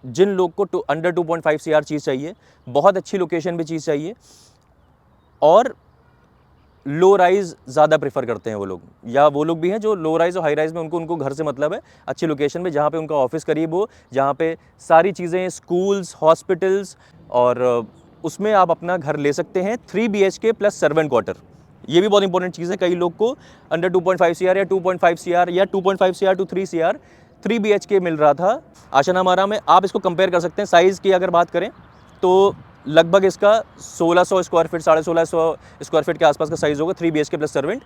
जिन लोग को under 2.5 CR चीज़ चाहिए, बहुत अच्छी लोकेशन पे चीज़ चाहिए और लो राइज़ ज़्यादा प्रेफर करते हैं वो लोग, या वो लोग भी हैं जो लो राइज़ और हाई राइज़ में उनको घर से मतलब है, अच्छी लोकेशन में जहाँ पे उनका ऑफिस करीब हो, जहाँ पे सारी चीज़ें स्कूल्स, हॉस्पिटल्स और उसमें आप अपना घर ले सकते हैं 3 BHK प्लस सर्वेंट क्वार्टर। ये भी बहुत इंपॉर्टेंट चीज़ है। कई लोग को अंडर 2.5 CR या 2.5 CR या 2.5 CR टू 3 CR 3 BHK मिल रहा था आशियाना अमारा में। आप इसको कंपेयर कर सकते हैं। साइज़ की अगर बात करें तो लगभग इसका 1600 स्क्वायर फीट, 1650 स्क्वायर फीट के आसपास का साइज़ होगा, 3 BHK प्लस सर्वेंट।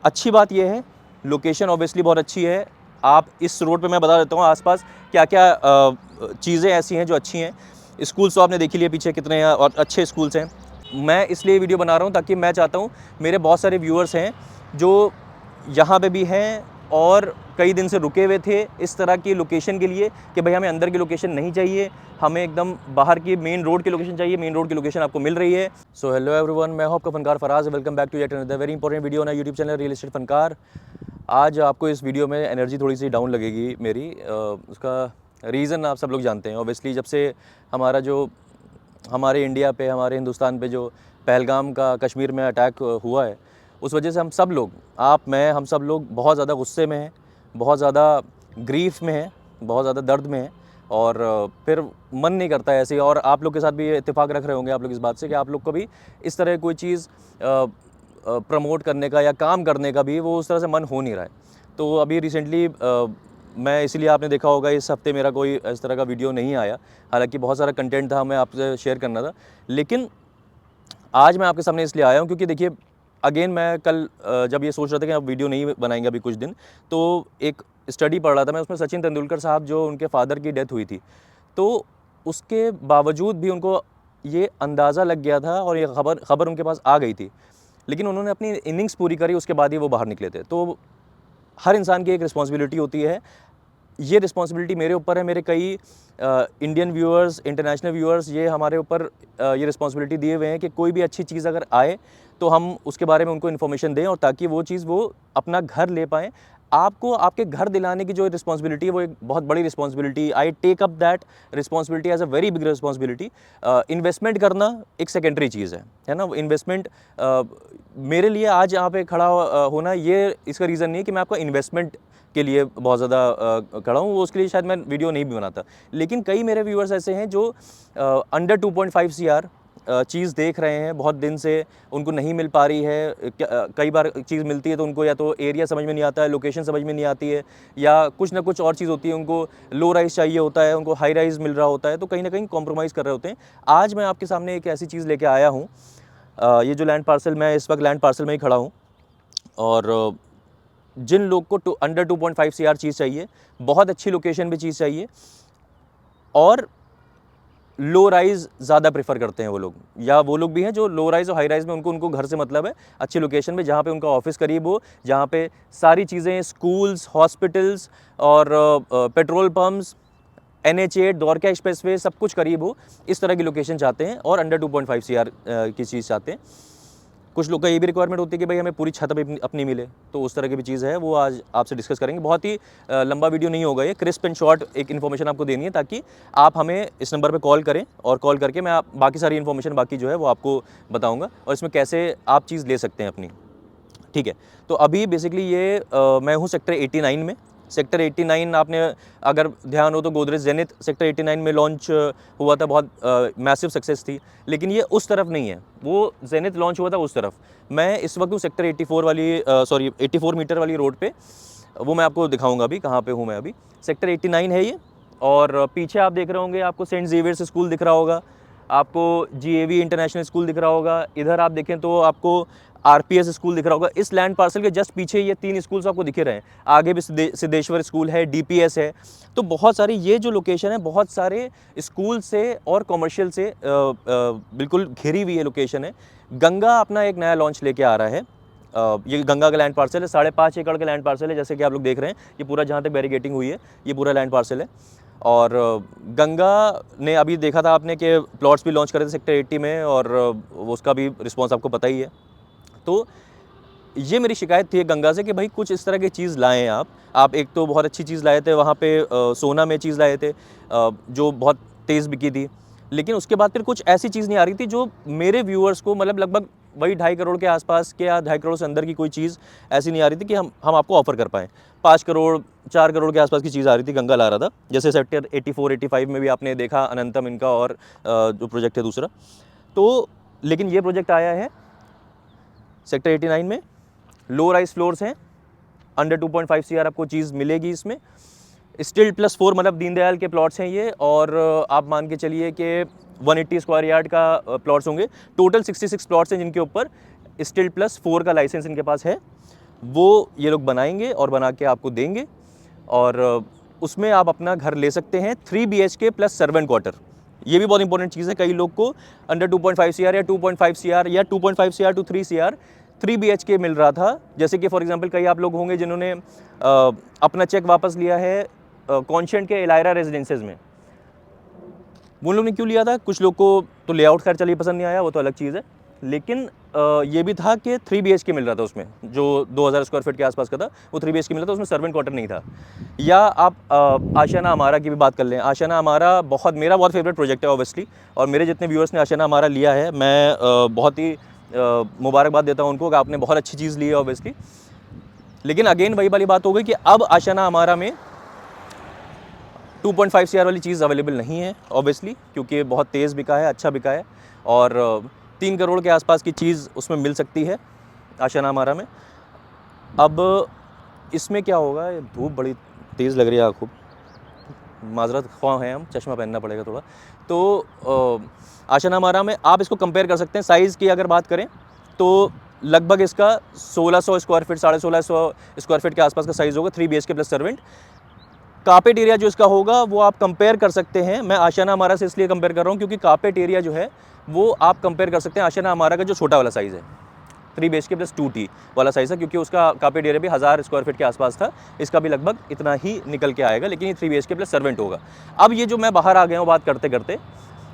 अच्छी बात यह है, लोकेशन ऑब्वियसली बहुत अच्छी है। आप इस रोड पे मैं बता देता हूँ आसपास क्या क्या चीज़ें ऐसी हैं जो अच्छी हैं। स्कूल्स तो आपने देख ही लिए पीछे कितने हैं और अच्छे स्कूल्स हैं। मैं इसलिए वीडियो बना रहा हूँ ताकि मैं चाहता हूँ मेरे बहुत सारे व्यूअर्स हैं जो यहाँ पे भी हैं और कई दिन से रुके हुए थे इस तरह की लोकेशन के लिए कि भाई हमें अंदर की लोकेशन नहीं चाहिए, हमें एकदम बाहर की मेन रोड की लोकेशन चाहिए। मेन रोड की लोकेशन आपको मिल रही है। सो हेलो एवरीवन, मैं हूं आपका Funkaar Faraz. Welcome back to yet another very important video on YouTube channel real estate Funkaar. आज आपको इस वीडियो में एनर्जी थोड़ी सी डाउन लगेगी मेरी। उसका रीज़न आप सब लोग जानते हैं। ऑब्वियसली जब से हमारे इंडिया पे, हमारे हिंदुस्तान पे जो पहलगाम का कश्मीर में अटैक हुआ है, उस वजह से हम सब लोग, हम सब लोग बहुत ज़्यादा गुस्से में हैं, बहुत ज़्यादा ग्रीफ में हैं, बहुत ज़्यादा दर्द में हैं और फिर मन नहीं करता है ऐसे। और आप लोग के साथ भी ये इत्तेफाक रख रहे होंगे आप लोग इस बात से कि आप लोग को भी इस तरह कोई चीज़ प्रमोट करने का या काम करने का भी वो उस तरह से मन हो नहीं रहा है। तो अभी रिसेंटली मैं इसीलिए आपने देखा होगा इस हफ्ते मेरा कोई इस तरह का वीडियो नहीं आया। हालांकि बहुत सारा कंटेंट था, मैं आपसे शेयर करना था, लेकिन आज मैं आपके सामने इसलिए आया हूँ क्योंकि देखिए अगेन मैं कल जब ये सोच रहा था कि अब वीडियो नहीं बनाएंगे अभी कुछ दिन, तो एक स्टडी पढ़ रहा था मैं, उसमें सचिन तेंदुलकर साहब जो उनके फादर की डेथ हुई थी, तो उसके बावजूद भी उनको ये अंदाज़ा लग गया था और ये खबर उनके पास आ गई थी, लेकिन उन्होंने अपनी इनिंग्स पूरी करी, उसके बाद ही वो बाहर निकले थे। तो हर इंसान की एक रिस्पॉन्सिबिलिटी होती है। ये रिस्पॉन्सिबिलिटी मेरे ऊपर है, मेरे कई इंडियन व्यूअर्स, इंटरनेशनल व्यूअर्स ये हमारे ऊपर ये रिस्पॉन्सिबिलिटी दिए हुए हैं कि कोई भी अच्छी चीज़ अगर आए तो हम उसके बारे में उनको इन्फॉर्मेशन दें और ताकि वो चीज़ वो अपना घर ले पाएँ। आपको आपके घर दिलाने की जो रिस्पॉन्सिबिलिटी है वो एक बहुत बड़ी responsibility. I take up that responsibility as a very big responsibility. Investment करना एक सेकेंडरी चीज़ है ना। इन्वेस्टमेंट मेरे लिए आज यहाँ पे खड़ा होना ये इसका रीज़न नहीं है कि मैं आपका इन्वेस्टमेंट के लिए बहुत ज़्यादा खड़ा हूँ, वो उसके लिए शायद मैं वीडियो नहीं भी बनाता। लेकिन कई मेरे व्यूअर्स ऐसे हैं जो अंडर 2.5 CR चीज़ देख रहे हैं बहुत दिन से, उनको नहीं मिल पा रही है। कई बार चीज़ मिलती है तो उनको या तो एरिया समझ में नहीं आता है, लोकेशन समझ में नहीं आती है, या कुछ ना कुछ और चीज़ होती है, उनको लो राइज़ चाहिए होता है, उनको हाई राइज़ मिल रहा होता है, तो कहीं ना कहीं कॉम्प्रोमाइज़ कर रहे होते हैं। आज मैं आपके सामने एक ऐसी चीज़ लेके आया हूँ। ये जो लैंड पार्सल, मैं इस वक्त लैंड पार्सल में ही खड़ा हूँ और जिन लोग को अंडर 2.5 CR चीज़ चाहिए, बहुत अच्छी लोकेशन पे चीज़ चाहिए और लो राइज़ ज़्यादा प्रेफर करते हैं वो लोग, या वो लोग भी हैं जो लो राइज़ और हाई राइज़ में उनको घर से मतलब है, अच्छी लोकेशन में जहाँ पे उनका ऑफिस करीब हो, जहाँ पे सारी चीज़ें स्कूल्स, हॉस्पिटल्स और petrol pumps, NH8, Dwarka expressway सब कुछ करीब हो, इस तरह की लोकेशन चाहते हैं और अंडर 2.5 CR की चीज़ चाहते हैं। कुछ लोग का ये भी रिक्वायरमेंट होती है कि भाई हमें पूरी छत अपनी मिले, तो उस तरह की भी चीज़ है, वो आज आपसे डिस्कस करेंगे। बहुत ही लंबा वीडियो नहीं होगा ये, क्रिस्प एंड शॉर्ट एक इन्फॉर्मेशन आपको देनी है ताकि आप हमें इस नंबर पे कॉल करें और कॉल करके मैं बाकी सारी इन्फॉर्मेशन बाकी जो है वो आपको बताऊँगा और इसमें कैसे आप चीज़ ले सकते हैं अपनी। ठीक है, तो अभी बेसिकली ये मैं हूँ सेक्टर 89 में। सेक्टर 89 आपने अगर ध्यान हो तो गोदरेज जेनिथ सेक्टर 89 में लॉन्च हुआ था, बहुत मैसिव सक्सेस थी, लेकिन ये उस तरफ नहीं है, वो जेनिथ लॉन्च हुआ था उस तरफ। मैं इस वक्त हूँ सेक्टर 84 मीटर वाली रोड पे, वो मैं आपको दिखाऊंगा अभी कहाँ पे हूँ मैं अभी। सेक्टर 89 है ये, और पीछे आप देख रहे होंगे, आपको सेंट जेवियर्स स्कूल दिख रहा होगा, आपको GAV इंटरनेशनल स्कूल दिख रहा होगा, इधर आप देखें तो आपको RPS स्कूल दिख रहा होगा। इस लैंड पार्सल के जस्ट पीछे ये 3 स्कूल्स आपको दिखे रहे हैं, आगे भी सिद्धेश्वर स्कूल है, DPS है। तो बहुत सारी ये जो लोकेशन है, बहुत सारे स्कूल से और कॉमर्शियल से बिल्कुल घिरी हुई ये लोकेशन है। गंगा अपना एक नया लॉन्च लेके आ रहा है। ये गंगा का लैंड पार्सल है, 5.5 एकड़ का लैंड पार्सल है, जैसे कि आप लोग देख रहे हैं, ये पूरा जहाँ तक बैरिगेटिंग हुई है ये पूरा लैंड पार्सल है। और गंगा ने अभी देखा था आपने कि प्लॉट्स भी लॉन्च करे थे सेक्टर 80 में, और उसका भी रिस्पॉन्स आपको पता ही है। तो ये मेरी शिकायत थी गंगा से कि भाई कुछ इस तरह की चीज़ लाएँ आप एक तो बहुत अच्छी चीज़ लाए थे वहाँ पे, सोना में चीज़ लाए थे जो बहुत तेज़ बिकी थी, लेकिन उसके बाद फिर कुछ ऐसी चीज़ नहीं आ रही थी जो मेरे व्यूअर्स को, मतलब लगभग वही 2.5 करोड़ के आसपास के या 2.5 करोड़ से अंदर की कोई चीज़ ऐसी नहीं आ रही थी कि हम आपको ऑफ़र कर पाएँ। 5 करोड़ 4 करोड़ के आसपास की चीज़ आ रही थी, गंगा ला रहा था। जैसे सेक्टर 84 85 में भी आपने देखा अनंतम इनका और जो प्रोजेक्ट है दूसरा। तो लेकिन ये प्रोजेक्ट आया है सेक्टर 89 में, लो राइज फ्लोर्स हैं, अंडर 2.5 CR आपको चीज़ मिलेगी इसमें। स्टिल +4 मतलब दीनदयाल के प्लॉट्स हैं ये, और आप मान के चलिए कि 180 स्क्वायर यार्ड का प्लॉट्स होंगे। टोटल 66 प्लॉट्स हैं जिनके ऊपर स्टिल +4 का लाइसेंस इनके पास है। वो ये लोग बनाएंगे और बना के आपको देंगे, और उसमें आप अपना घर ले सकते हैं 3 BHK प्लस सर्वेंट क्वार्टर। ये भी बहुत इंपॉर्टेंट चीज़ है। कई लोग को अंडर 2.5 CR या 2.5 CR या 2.5 CR टू 3 CR 3 BHK मिल रहा था। जैसे कि फॉर एग्जांपल कई आप लोग होंगे जिन्होंने अपना चेक वापस लिया है कॉन्शेंट के एलायरा रेजिडेंसेज में। वो लोग ने क्यों लिया था? कुछ लोग को तो लेआउट खैर चलिए पसंद नहीं आया, वो तो अलग चीज़ है, लेकिन ये भी था कि 3 BHK मिल रहा था उसमें, जो 2000 स्क्वायर फीट के आसपास का था वो 3 BHK मिल रहा था, उसमें सर्वेंट क्वार्टर नहीं था। या आप आशियाना अमारा की भी बात कर लें। आशियाना अमारा मेरा बहुत फेवरेट प्रोजेक्ट है ऑब्वियसली, और मेरे जितने व्यूअर्स ने आशियाना अमारा लिया है, मैं बहुत ही मुबारकबाद देता हूँ उनको कि आपने बहुत अच्छी चीज़ ली है ऑब्वियसली। लेकिन अगेन वही वाली बात हो गई कि अब आशियाना अमारा में 2.5 CR वाली चीज़ अवेलेबल नहीं है ऑब्वियसली, क्योंकि बहुत तेज़ बिका है, अच्छा बिका है, और 3 करोड़ के आसपास की चीज़ उसमें मिल सकती है आशियाना अमारा में। अब इसमें क्या होगा, धूप बड़ी तेज़ लग रही है आँखों, माजरत ख्वाह हैं हम, चश्मा पहनना पड़ेगा थोड़ा। तो आशियाना अमारा में आप इसको कंपेयर कर सकते हैं। साइज़ की अगर बात करें तो लगभग इसका 1600 स्क्वायर फीट 1650 स्क्वायर फीट के आसपास का साइज़ होगा, 3 BHK plus servant. Carpet area जो इसका होगा वो आप कंपेयर कर सकते हैं। मैं आशियाना अमारा से इसलिए कंपेयर कर रहा हूँ क्योंकि कार्पेट एरिया जो है वो आप कंपेयर कर सकते हैं आशियाना अमारा का जो छोटा वाला साइज़ है, 3 BHK प्लस 2T वाला साइज़ है, क्योंकि उसका कार्पेट एरिया भी 1000 स्क्वायर फीट के आसपास था। इसका भी लगभग इतना ही निकल के आएगा, लेकिन ये 3 BHK प्लस सर्वेंट होगा। अब ये जो मैं बाहर आ गया हूँ बात करते करते,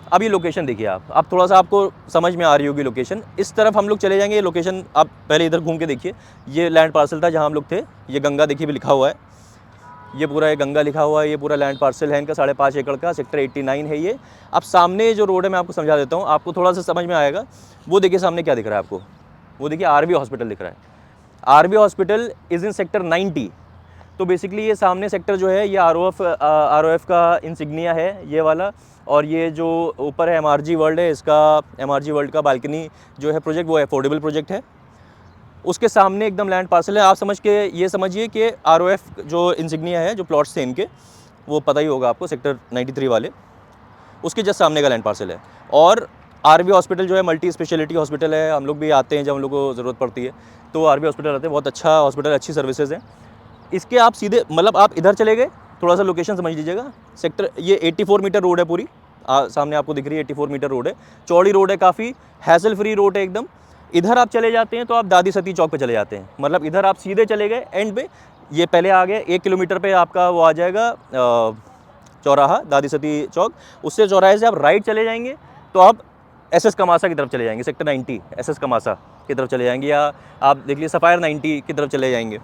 अब ये लोकेशन देखिए आप थोड़ा सा आपको समझ में आ रही होगी लोकेशन। इस तरफ हम लोग चले जाएंगे, ये लोकेशन आप पहले इधर घूम के देखिए। ये लैंड पार्सल था जहाँ हम लोग थे, ये गंगा देखिए भी लिखा हुआ है, ये पूरा ये गंगा लिखा हुआ है, ये पूरा लैंड पार्सल है इनका 5.5 एकड़ का, सेक्टर 89 है ये। अब सामने जो रोड है मैं आपको समझा देता हूँ, आपको थोड़ा सा समझ में आएगा। वो देखिए सामने क्या दिख रहा है आपको, वो देखिए आरबी हॉस्पिटल दिख रहा है। R B hospital is in sector 90। तो बेसिकली ये सामने सेक्टर जो है ये आरओएफ का इंसिग्निया है ये वाला, और ये जो ऊपर है एमआरजी वर्ल्ड है, इसका एमआरजी वर्ल्ड का बालकनी जो है प्रोजेक्ट वो अफोर्डेबल प्रोजेक्ट है। उसके सामने एकदम लैंड पार्सल है। आप समझ के ये समझिए कि आरओएफ जो इंसिग्निया है, जो प्लॉट्स थे इनके, वो पता ही होगा आपको, सेक्टर 93 वाले, उसके जस्ट सामने का लैंड पार्सल है। और आरबी हॉस्पिटल जो है मल्टी स्पेशलिटी हॉस्पिटल है, हम लोग भी आते हैं जब हम लोग को ज़रूरत पड़ती है तो आरबी हॉस्पिटल आते हैं। बहुत अच्छा हॉस्पिटल, अच्छी सर्विसेज हैं इसके। आप सीधे मतलब आप इधर चले गए, थोड़ा सा लोकेशन समझ लीजिएगा। सेक्टर ये 84 मीटर रोड है पूरी, सामने आपको दिख रही है 84 मीटर रोड है, चौड़ी रोड है, काफ़ी हैसल फ्री रोड है एकदम। इधर आप चले जाते हैं तो आप दादी सती चौक पे चले जाते हैं, मतलब इधर आप सीधे चले गए एंड पे, ये पहले आ गए 1 किलोमीटर पे आपका वो आ जाएगा चौराहा दादी सती चौक। उससे चौराहे से आप राइट चले जाएंगे तो आप एसएस कमासा की तरफ चले जाएंगे, सेक्टर 90 एसएस कमासा की तरफ चले जाएंगे, या आप देख लीजिए सफ़ायर 90 की तरफ चले जाएंगे।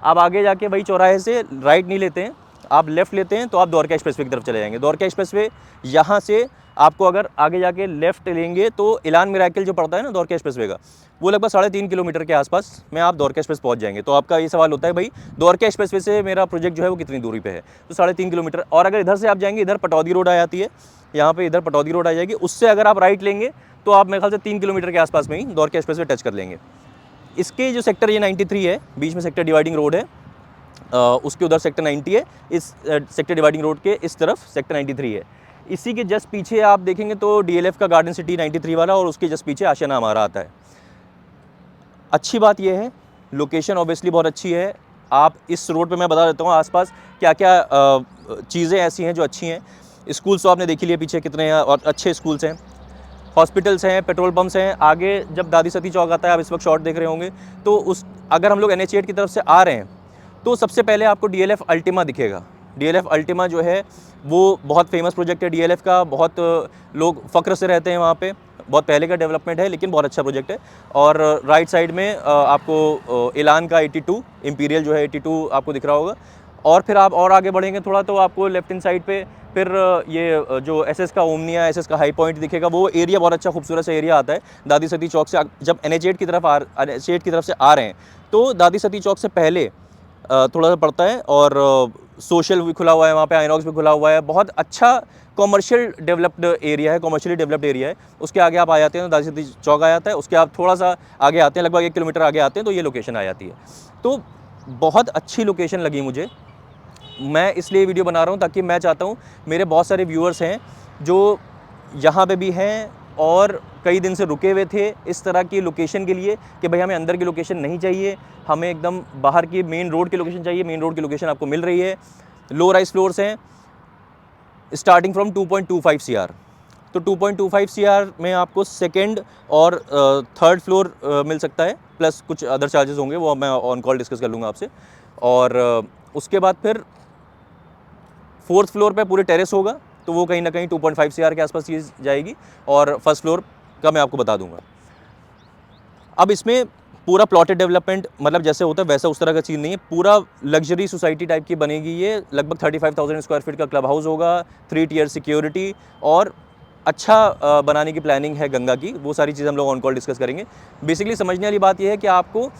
आप आगे जाके वही चौराहे से राइट नहीं लेते हैं, आप लेफ़्ट लेते हैं तो आप द्वारका एक्सप्रेसवे की तरफ चले जाएंगे। द्वारका एक्सप्रेसवे यहाँ से आपको अगर आगे जाके लेफ़्ट लेंगे तो इलान मिराकल जो पड़ता है ना द्वारका एक्सप्रेसवे का, वो लगभग 3.5 किलोमीटर के आसपास में आप द्वारका एक्सप्रेस पहुँच जाएंगे। तो आपका ये सवाल होता है भाई द्वारका एक्सप्रेसवे से मेरा प्रोजेक्ट जो है वो कितनी दूरी पे है, तो 3.5 किलोमीटर। और अगर इधर से आप जाएंगे, इधर पटौदी रोड आ जाती है, यहाँ पे इधर पटौदी रोड आ जाएगी, उससे अगर आप राइट लेंगे तो आप मेरे ख्याल से 3 किलोमीटर के आसपास में ही द्वारका एक्सप्रेसवे टच कर लेंगे। इसके जो सेक्टर ये 93 है, बीच में सेक्टर डिवाइडिंग रोड है, उसके उधर सेक्टर 90 है, इस सेक्टर डिवाइडिंग रोड के इस तरफ सेक्टर 93 है। इसी के जस्ट पीछे आप देखेंगे तो डीएलएफ का गार्डन सिटी 93 वाला, और उसके जस्ट पीछे आशियाना हमारा आता है। अच्छी बात यह है लोकेशन ऑब्वियसली बहुत अच्छी है। आप इस रोड पे मैं बता देता हूँ आसपास क्या क्या चीज़ें ऐसी हैं जो अच्छी हैं। स्कूल्स तो आपने देख लिए पीछे कितने हैं, और अच्छे स्कूल्स हैं, हॉस्पिटल्स हैं, पेट्रोल पंप्स हैं। आगे जब दादी सती चौक आता है, आप इस वक्त शॉट देख रहे होंगे, तो उस अगर हम लोग NH8 की तरफ से आ रहे हैं तो सबसे पहले आपको डीएलएफ अल्टीमा दिखेगा। डीएलएफ अल्टीमा जो है वो बहुत फेमस प्रोजेक्ट है डीएलएफ का, बहुत लोग फ़ख्र से रहते हैं वहाँ पे। बहुत पहले का डेवलपमेंट है लेकिन बहुत अच्छा प्रोजेक्ट है। और राइट साइड में आपको एलान का 82 इंपीरियल जो है 82 आपको दिख रहा होगा। और फिर आप और आगे बढ़ेंगे थोड़ा तो आपको लेफ्ट हैंड साइड पे फिर ये जो एसएस का ओमनिया, एसएस का हाई पॉइंट दिखेगा। वो एरिया बहुत अच्छा खूबसूरत सा एरिया आता है दादी सती चौक से। जब NH8 की तरफ NH8 की तरफ से आ रहे हैं तो दादी सती चौक से पहले थोड़ा सा पड़ता है। और सोशल भी खुला हुआ है वहाँ पे, आइनॉक्स भी खुला हुआ है। बहुत अच्छा कॉमर्शियल डेवलप्ड एरिया है, कॉमर्शियली डेवलप्ड एरिया है। उसके आगे आप आ जाते हैं तो दादी सती चौक आ जाता है। उसके आप थोड़ा सा आगे आते हैं, लगभग 1 किलोमीटर आगे आते हैं तो ये लोकेशन आ जाती है। तो बहुत अच्छी लोकेशन लगी मुझे। मैं इसलिए वीडियो बना रहा हूँ ताकि मैं चाहता हूँ मेरे बहुत सारे व्यूअर्स हैं जो यहाँ पे भी हैं और कई दिन से रुके हुए थे इस तरह की लोकेशन के लिए कि भाई हमें अंदर की लोकेशन नहीं चाहिए, हमें एकदम बाहर की मेन रोड की लोकेशन चाहिए। मेन रोड की लोकेशन आपको मिल रही है। लो राइज फ्लोर्स हैं स्टार्टिंग फ्रॉम 2.25 CR। तो 2.25 CR में आपको सेकेंड और थर्ड फ्लोर मिल सकता है, प्लस कुछ अदर चार्जेस होंगे, वो मैं ऑन कॉल डिस्कस कर लूँगा आपसे। और उसके बाद फिर फोर्थ फ्लोर पे पूरे टेरेस होगा तो वो कहीं ना कहीं 2.5 CR के आसपास चीज़ जाएगी। और फर्स्ट फ्लोर का मैं आपको बता दूंगा। अब इसमें पूरा प्लॉटेड डेवलपमेंट मतलब जैसे होता है वैसा उस तरह का चीज़ नहीं है। पूरा लग्जरी सोसाइटी टाइप की बनेगी ये। लगभग 35,000 स्क्वायर फीट का क्लब हाउस होगा, 3 टियर सिक्योरिटी और अच्छा बनाने की प्लानिंग है गंगा की। वो सारी चीज़ हम लोग ऑन कॉल डिस्कस करेंगे। बेसिकली समझने वाली बात यह है कि आपको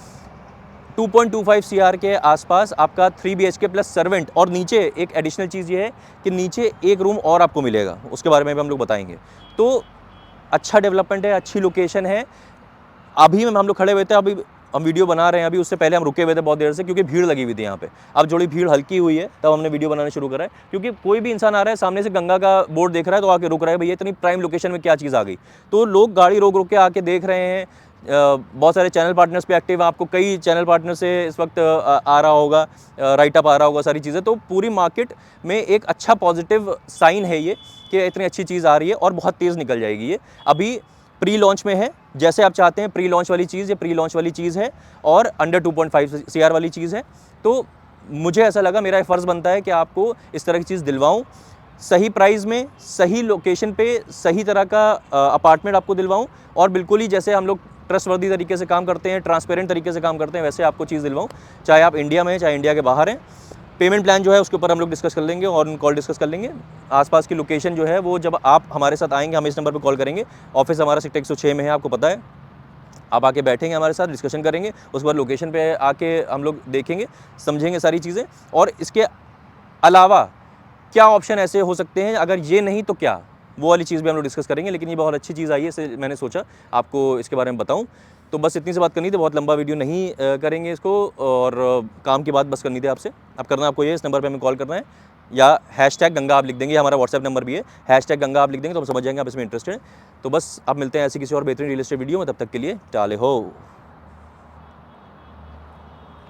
2.25 CR के आसपास आपका 3 BHK प्लस सर्वेंट, और नीचे एक एडिशनल चीज़ ये है कि नीचे एक रूम और आपको मिलेगा, उसके बारे में भी हम लोग बताएंगे। तो अच्छा डेवलपमेंट है, अच्छी लोकेशन है। अभी हम लोग खड़े हुए थे, अभी हम वीडियो बना रहे हैं। अभी उससे पहले हम रुके हुए थे बहुत देर से क्योंकि भीड़ लगी हुई थी यहाँ पे। अब थोड़ी भीड़ हल्की हुई है तब हमने वीडियो बनाना शुरू करा है, क्योंकि कोई भी इंसान आ रहा है सामने से गंगा का बोर्ड देख रहा है तो आके रुक रहा है, भैया इतनी प्राइम लोकेशन में क्या चीज़ आ गई। तो लोग गाड़ी रोक रोक के आके देख रहे हैं। बहुत सारे चैनल पार्टनर्स पे एक्टिव है, आपको कई चैनल पार्टनर से इस वक्त आ रहा होगा, राइटअप आ रहा होगा, सारी चीज़ें। तो पूरी मार्केट में एक अच्छा पॉजिटिव साइन है ये कि इतनी अच्छी चीज़ आ रही है और बहुत तेज़ निकल जाएगी ये। अभी प्री लॉन्च में है, जैसे आप चाहते हैं प्री लॉन्च वाली चीज़, ये प्री लॉन्च वाली चीज़ है और अंडर 2.5 CR वाली चीज़ है। तो मुझे ऐसा लगा, मेरा फ़र्ज़ बनता है कि आपको इस तरह की चीज़ दिलवाऊँ, सही प्राइस में, सही लोकेशन पे, सही तरह का अपार्टमेंट आपको दिलवाऊँ और बिल्कुल ही जैसे हम लोग ट्रस्टवर्दी तरीके से काम करते हैं, ट्रांसपेरेंट तरीके से काम करते हैं, वैसे आपको चीज़ दिलवाऊँ, चाहे आप इंडिया में हैं चाहे इंडिया के बाहर हैं। पेमेंट प्लान जो है उसके ऊपर हम लोग डिस्कस कर लेंगे और कॉल डिस्कस कर लेंगे। आसपास की लोकेशन जो है वो जब आप हमारे साथ आएंगे, हम इस नंबर पर कॉल करेंगे। ऑफिस हमारा सेक्टर 106 में है, आपको पता है। आप आके बैठेंगे हमारे साथ, डिस्कशन करेंगे, उसके बाद लोकेशन पे आके हम लोग देखेंगे, समझेंगे सारी चीज़ें। और इसके अलावा क्या ऑप्शन ऐसे हो सकते हैं, अगर ये नहीं तो क्या, वो वाली चीज़ भी हम लोग डिस्कस करेंगे। लेकिन ये बहुत अच्छी चीज़ आई है, इससे मैंने सोचा आपको इसके बारे में बताऊं। तो बस इतनी सी बात करनी थी, बहुत लंबा वीडियो नहीं करेंगे इसको। और काम की बात बस करनी थी आपसे। अब करना आपको ये, इस नंबर पे हमें कॉल करना है या #गंगा आप लिख देंगे, हमारा व्हाट्सएप नंबर भी है, #गंगा आप लिख देंगे तो हम समझ जाएंगे आप इसमें इंटरेस्टेड हैं। तो बस आप मिलते हैं ऐसी किसी और बेहतरीन रियल एस्टेट वीडियो में, तब तक के लिए टाले हो।